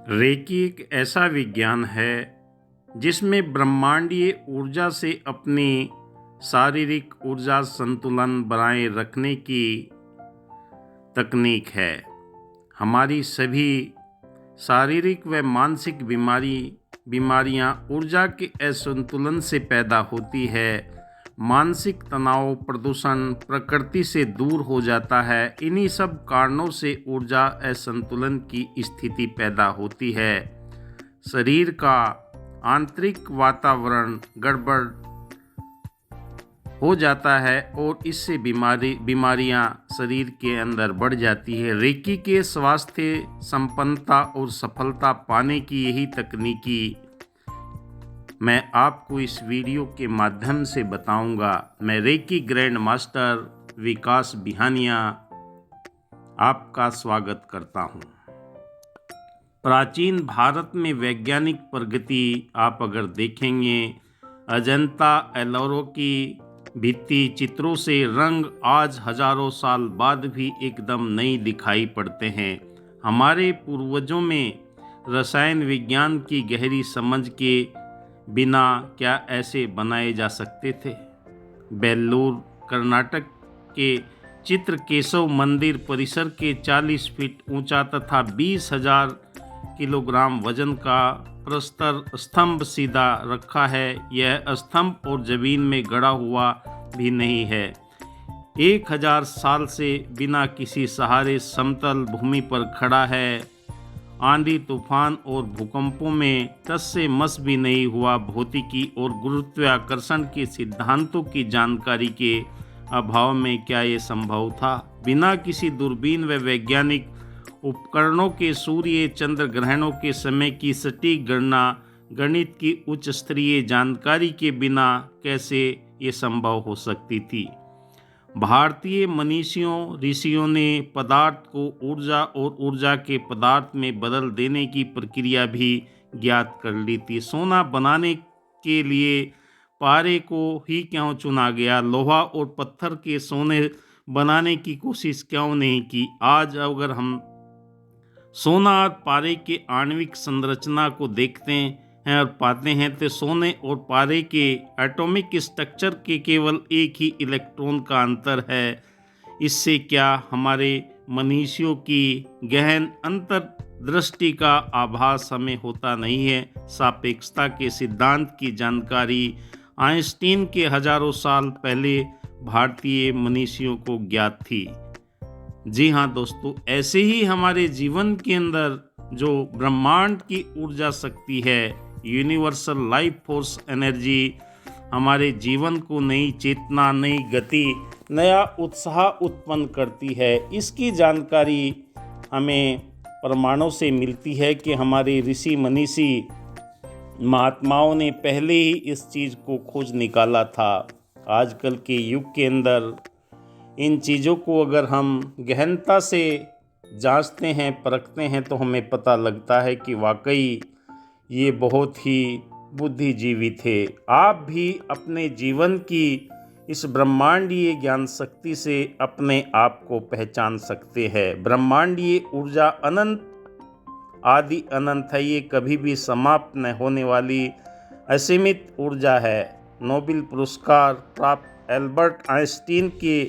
Recce एक ऐसा विज्ञान है जिसमें ब्रह्मांडीय ऊर्जा से अपनी शारीरिक ऊर्जा संतुलन बनाए रखने की तकनीक है। हमारी सभी शारीरिक व मानसिक बीमारियां ऊर्जा के असंतुलन से पैदा होती है। मानसिक तनाव, प्रदूषण, प्रकृति से दूर हो जाता है। इन्हीं सब कारणों से ऊर्जा असंतुलन की स्थिति पैदा होती है। शरीर का आंतरिक वातावरण गड़बड़ हो जाता है और इससे बीमारियां शरीर के अंदर बढ़ जाती है। रेकी के स्वास्थ्य, संपन्नता और सफलता पाने की यही तकनीकी मैं आपको इस वीडियो के माध्यम से बताऊंगा। मैं रेकी ग्रैंड मास्टर विकास बिहानिया आपका स्वागत करता हूं। प्राचीन भारत में वैज्ञानिक प्रगति आप अगर देखेंगे, अजंता एलोरा की भित्ति चित्रों से रंग आज हजारों साल बाद भी एकदम नई दिखाई पड़ते हैं। हमारे पूर्वजों में रसायन विज्ञान की गहरी समझ के बिना क्या ऐसे बनाए जा सकते थे? बेल्लूर कर्नाटक के चित्रकेशव मंदिर परिसर के 40 फीट ऊंचा तथा 20,000 किलोग्राम वजन का प्रस्तर स्तंभ सीधा रखा है। यह स्तंभ और जमीन में गड़ा हुआ भी नहीं है। 1000 साल से बिना किसी सहारे समतल भूमि पर खड़ा है। आंधी, तूफान और भूकंपों में टस से मस भी नहीं हुआ। भौतिकी और गुरुत्वाकर्षण के सिद्धांतों की जानकारी के अभाव में क्या ये संभव था? बिना किसी दूरबीन व वैज्ञानिक उपकरणों के सूर्य चंद्र ग्रहणों के समय की सटीक गणना, गणित की उच्च स्तरीय जानकारी के बिना कैसे ये संभव हो सकती थी? भारतीय मनीषियों ऋषियों ने पदार्थ को ऊर्जा और ऊर्जा के पदार्थ में बदल देने की प्रक्रिया भी ज्ञात कर ली थी। सोना बनाने के लिए पारे को ही क्यों चुना गया? लोहा और पत्थर के सोने बनाने की कोशिश क्यों नहीं की? आज अगर हम सोना और पारे के आणविक संरचना को देखते हैं और पाते हैं तो सोने और पारे के एटॉमिक स्ट्रक्चर के केवल एक ही इलेक्ट्रॉन का अंतर है। इससे क्या हमारे मनीषियों की गहन अंतर्दृष्टि का आभास हमें होता नहीं है? सापेक्षता के सिद्धांत की जानकारी आइंस्टीन के हजारों साल पहले भारतीय मनीषियों को ज्ञात थी। जी हाँ दोस्तों, ऐसे ही हमारे जीवन के अंदर जो ब्रह्मांड की ऊर्जा शक्ति है, यूनिवर्सल लाइफ फोर्स एनर्जी, हमारे जीवन को नई चेतना, नई गति, नया उत्साह उत्पन्न करती है। इसकी जानकारी हमें प्रमाणों से मिलती है कि हमारे ऋषि मनीषी महात्माओं ने पहले ही इस चीज़ को खोज निकाला था। आजकल के युग के अंदर इन चीज़ों को अगर हम गहनता से जांचते हैं, परखते हैं तो हमें पता लगता है कि वाकई ये बहुत ही बुद्धिजीवी थे। आप भी अपने जीवन की इस ब्रह्मांडीय ज्ञान शक्ति से अपने आप को पहचान सकते हैं। ब्रह्मांडीय ऊर्जा अनंत, आदि अनंत है। ये कभी भी समाप्त न होने वाली असीमित ऊर्जा है। नोबेल पुरस्कार प्राप्त एल्बर्ट आइंस्टीन के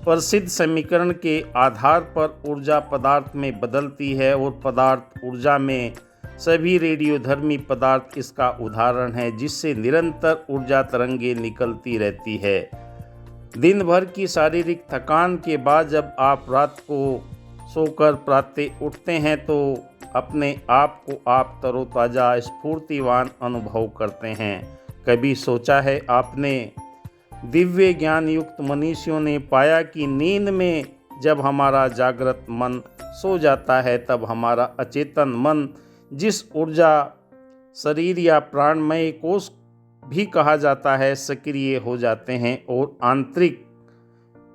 प्रसिद्ध समीकरण के आधार पर ऊर्जा पदार्थ में बदलती है और पदार्थ ऊर्जा में सभी रेडियोधर्मी पदार्थ इसका उदाहरण है, जिससे निरंतर ऊर्जा तरंगें निकलती रहती है। दिन भर की शारीरिक थकान के बाद जब आप रात को सोकर प्रातः उठते हैं तो अपने आप को आप तरोताज़ा, स्फूर्तिवान अनुभव करते हैं। कभी सोचा है आपने? दिव्य ज्ञान युक्त मनीषियों ने पाया कि नींद में जब हमारा जागृत मन सो जाता है तब हमारा अचेतन मन, जिस ऊर्जा शरीर या प्राणमय कोश भी कहा जाता है, सक्रिय हो जाते हैं और आंतरिक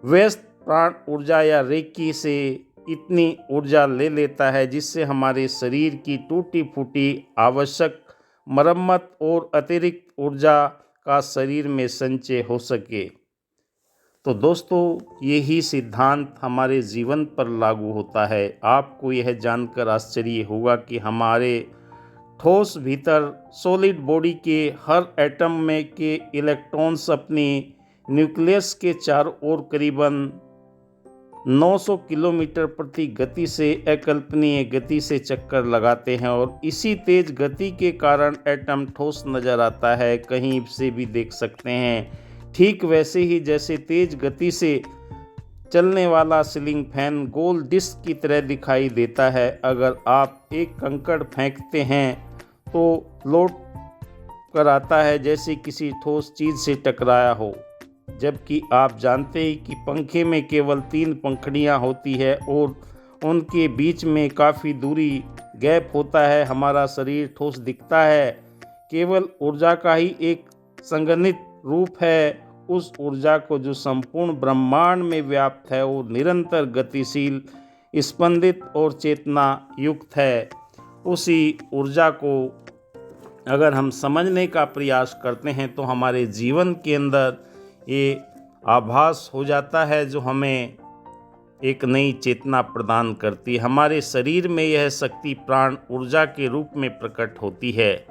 व्यस्त प्राण ऊर्जा या रेकी से इतनी ऊर्जा ले लेता है जिससे हमारे शरीर की टूटी फूटी आवश्यक मरम्मत और अतिरिक्त ऊर्जा का शरीर में संचय हो सके। तो दोस्तों यही सिद्धांत हमारे जीवन पर लागू होता है। आपको यह जानकर आश्चर्य होगा कि हमारे ठोस भीतर सॉलिड बॉडी के हर एटम में के इलेक्ट्रॉन्स अपनी न्यूक्लियस के चारों ओर करीबन 900 किलोमीटर प्रति गति से अकल्पनीय गति से चक्कर लगाते हैं और इसी तेज गति के कारण एटम ठोस नज़र आता है, कहीं से भी देख सकते हैं। ठीक वैसे ही जैसे तेज गति से चलने वाला सीलिंग फैन गोल डिस्क की तरह दिखाई देता है। अगर आप एक कंकड़ फेंकते हैं तो लौट कर आता है जैसे किसी ठोस चीज़ से टकराया हो, जबकि आप जानते हैं कि पंखे में केवल 3 पंखुड़ियाँ होती है और उनके बीच में काफ़ी दूरी गैप होता है। हमारा शरीर ठोस दिखता है, केवल ऊर्जा का ही एक संगठित रूप है। उस ऊर्जा को जो संपूर्ण ब्रह्मांड में व्याप्त है और निरंतर गतिशील, स्पंदित और चेतना युक्त है, उसी ऊर्जा को अगर हम समझने का प्रयास करते हैं तो हमारे जीवन के अंदर ये आभास हो जाता है, जो हमें एक नई चेतना प्रदान करती है। हमारे शरीर में यह शक्ति प्राण ऊर्जा के रूप में प्रकट होती है।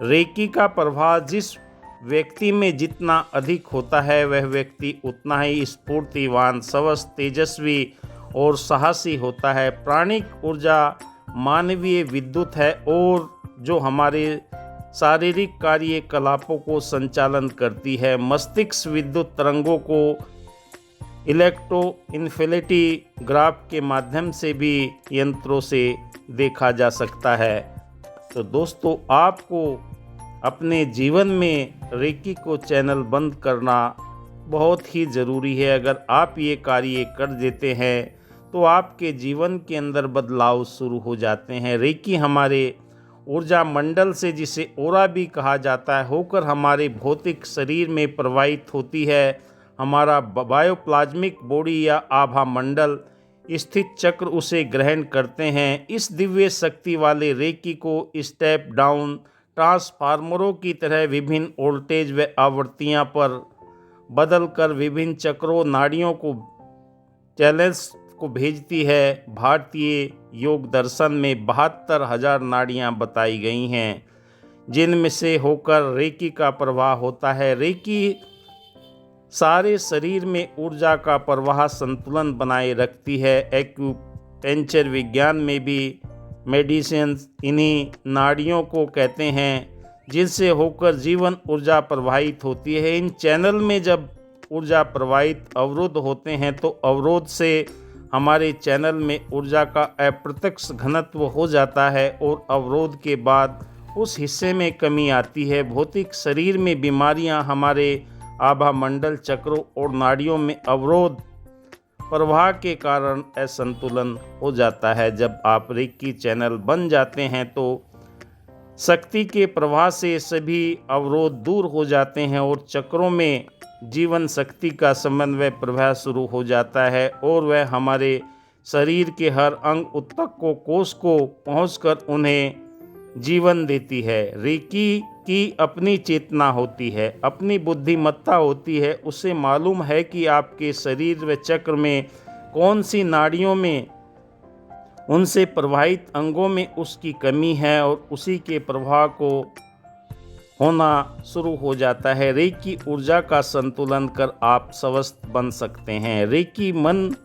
रेकी का प्रभाव जिस व्यक्ति में जितना अधिक होता है, वह व्यक्ति उतना ही स्फूर्तिवान, स्वस्थ, तेजस्वी और साहसी होता है। प्राणिक ऊर्जा मानवीय विद्युत है और जो हमारे शारीरिक कार्यकलापों को संचालन करती है। मस्तिष्क विद्युत तरंगों को इलेक्ट्रोइन्फिनिटी-ग्राफ के माध्यम से भी यंत्रों से देखा जा सकता है। तो दोस्तों, आपको अपने जीवन में रेकी को चैनल बंद करना बहुत ही ज़रूरी है। अगर आप ये कार्य कर देते हैं तो आपके जीवन के अंदर बदलाव शुरू हो जाते हैं। रेकी हमारे ऊर्जा मंडल से, जिसे ओरा भी कहा जाता है, होकर हमारे भौतिक शरीर में प्रवाहित होती है। हमारा बायोप्लाज्मिक बॉडी या आभा मंडल स्थित चक्र उसे ग्रहण करते हैं। इस दिव्य शक्ति वाले रेकी को स्टेप डाउन ट्रांसफार्मरों की तरह विभिन्न वोल्टेज व आवृत्तियां पर बदलकर विभिन्न चक्रों, नाड़ियों को चैनल्स को भेजती है। भारतीय योग दर्शन में 72,000 नाड़ियां बताई गई हैं, जिनमें से होकर रेकी का प्रवाह होता है। रेकी सारे शरीर में ऊर्जा का प्रवाह संतुलन बनाए रखती है। एक्यूपेंचर विज्ञान में भी मेडिसिन इन्हीं नाड़ियों को कहते हैं, जिनसे होकर जीवन ऊर्जा प्रवाहित होती है। इन चैनल में जब ऊर्जा प्रवाहित अवरुद्ध होते हैं तो अवरोध से हमारे चैनल में ऊर्जा का अप्रत्यक्ष घनत्व हो जाता है और अवरोध के बाद उस हिस्से में कमी आती है। भौतिक शरीर में बीमारियां हमारे आभा मंडल, चक्रों और नाड़ियों में अवरोध प्रवाह के कारण असंतुलन हो जाता है। जब आप रेकी चैनल बन जाते हैं तो शक्ति के प्रवाह से सभी अवरोध दूर हो जाते हैं और चक्रों में जीवन शक्ति का समन्वय प्रवाह शुरू हो जाता है और वह हमारे शरीर के हर अंग, ऊतक को, कोष को पहुंचकर उन्हें जीवन देती है। रेकी की अपनी चेतना होती है, अपनी बुद्धिमत्ता होती है। उसे मालूम है कि आपके शरीर व चक्र में कौन सी नाड़ियों में, उनसे प्रवाहित अंगों में उसकी कमी है और उसी के प्रभाव को होना शुरू हो जाता है। रेकी ऊर्जा का संतुलन कर आप स्वस्थ बन सकते हैं। रेकी मन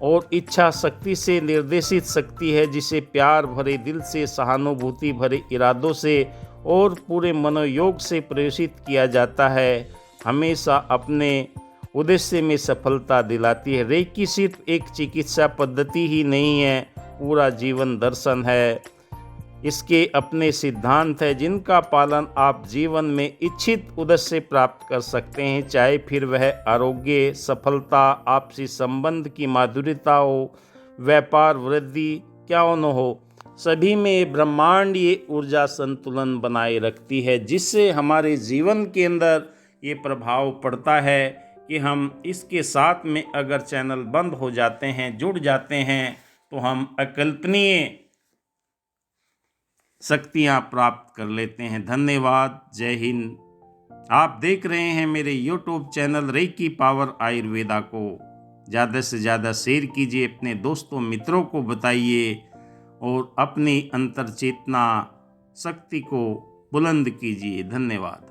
और इच्छा शक्ति से निर्देशित शक्ति है, जिसे प्यार भरे दिल से, सहानुभूति भरे इरादों से और पूरे मनोयोग से प्रयोजित किया जाता है, हमेशा अपने उद्देश्य में सफलता दिलाती है। रेकी सिर्फ एक चिकित्सा पद्धति ही नहीं है, पूरा जीवन दर्शन है। इसके अपने सिद्धांत हैं, जिनका पालन आप जीवन में इच्छित उद्देश्य प्राप्त कर सकते हैं, चाहे फिर वह आरोग्य, सफलता, आपसी संबंध की माधुर्यता हो, व्यापार वृद्धि क्यों न हो। सभी में ब्रह्मांड ये ऊर्जा संतुलन बनाए रखती है, जिससे हमारे जीवन के अंदर ये प्रभाव पड़ता है कि हम इसके साथ में अगर चैनल बंद हो जाते हैं, जुड़ जाते हैं, तो हम अकल्पनीय शक्तियाँ प्राप्त कर लेते हैं। धन्यवाद। जय हिंद। आप देख रहे हैं मेरे YouTube channel Reiki power Ayurveda को। ज़्यादा से ज़्यादा शेयर कीजिए, अपने दोस्तों मित्रों को बताइए और अपनी अंतर चेतना शक्ति को बुलंद कीजिए। धन्यवाद।